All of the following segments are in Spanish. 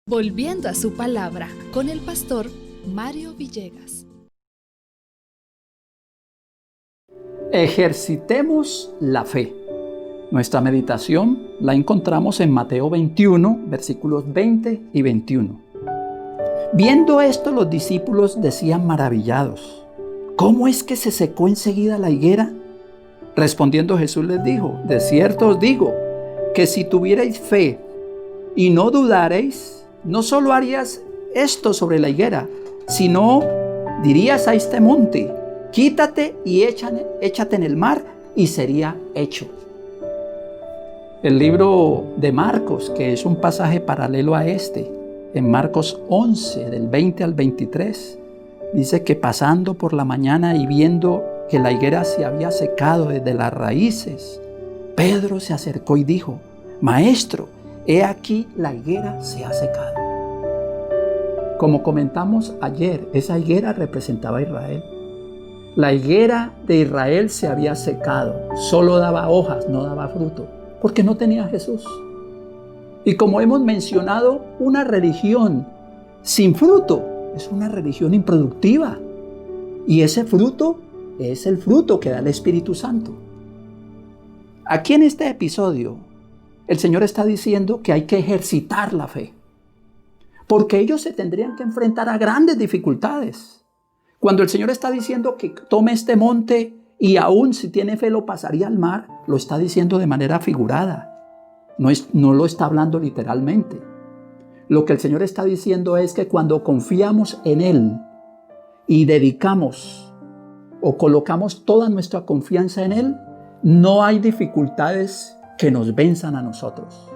Volviendo a su palabra con el pastor Mario Villegas. Ejercitemos la fe. Nuestra meditación la encontramos en Mateo 21, versículos 20 y 21. Viendo esto, los discípulos decían maravillados: ¿cómo es que se secó enseguida la higuera? Respondiendo Jesús les dijo: de cierto os digo, que si tuvierais fe y no dudareis, no solo harías esto sobre la higuera, sino dirías a este monte: quítate y échate en el mar, y sería hecho. El libro de Marcos, que es un pasaje paralelo a este, en Marcos 11, del 20 al 23, dice que pasando por la mañana y viendo que la higuera se había secado desde las raíces, Pedro se acercó y dijo: Maestro, he aquí la higuera se ha secado. Como comentamos ayer, esa higuera representaba a Israel. La higuera de Israel se había secado, solo daba hojas, no daba fruto, porque no tenía a Jesús. Y como hemos mencionado, una religión sin fruto es una religión improductiva. Y ese fruto es el fruto que da el Espíritu Santo. Aquí en este episodio, el Señor está diciendo que hay que ejercitar la fe, porque ellos se tendrían que enfrentar a grandes dificultades. Cuando el Señor está diciendo que tome este monte y aún si tiene fe lo pasaría al mar, lo está diciendo de manera figurada. No lo está hablando literalmente. Lo que el Señor está diciendo es que cuando confiamos en Él y dedicamos o colocamos toda nuestra confianza en Él, no hay dificultades que nos venzan a nosotros.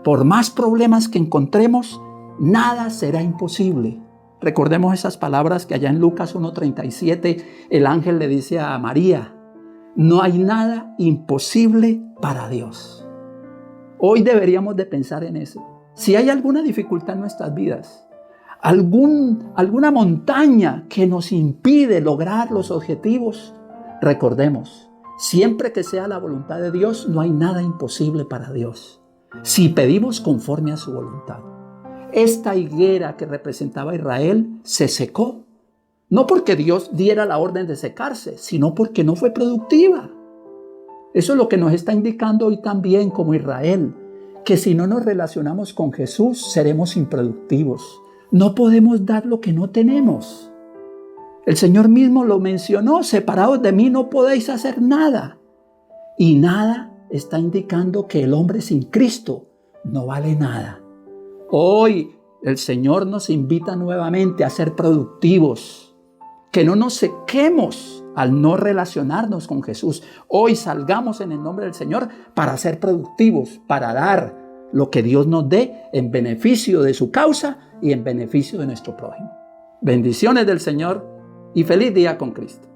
Por más problemas que encontremos, nada será imposible. Recordemos esas palabras que allá en Lucas 1:37 el ángel le dice a María: no hay nada imposible para Dios. Hoy deberíamos de pensar en eso. Si hay alguna dificultad en nuestras vidas, alguna montaña que nos impide lograr los objetivos, recordemos, siempre que sea la voluntad de Dios, no hay nada imposible para Dios, si pedimos conforme a su voluntad. Esta higuera que representaba a Israel se secó, no porque Dios diera la orden de secarse, sino porque no fue productiva. Eso es lo que nos está indicando hoy también como Israel, que si no nos relacionamos con Jesús, seremos improductivos. No podemos dar lo que no tenemos. El Señor mismo lo mencionó: separados de mí no podéis hacer nada. Y nada está indicando que el hombre sin Cristo no vale nada. Hoy el Señor nos invita nuevamente a ser productivos, que no nos sequemos al no relacionarnos con Jesús. Hoy salgamos en el nombre del Señor para ser productivos, para dar lo que Dios nos dé en beneficio de su causa y en beneficio de nuestro prójimo. Bendiciones del Señor y feliz día con Cristo.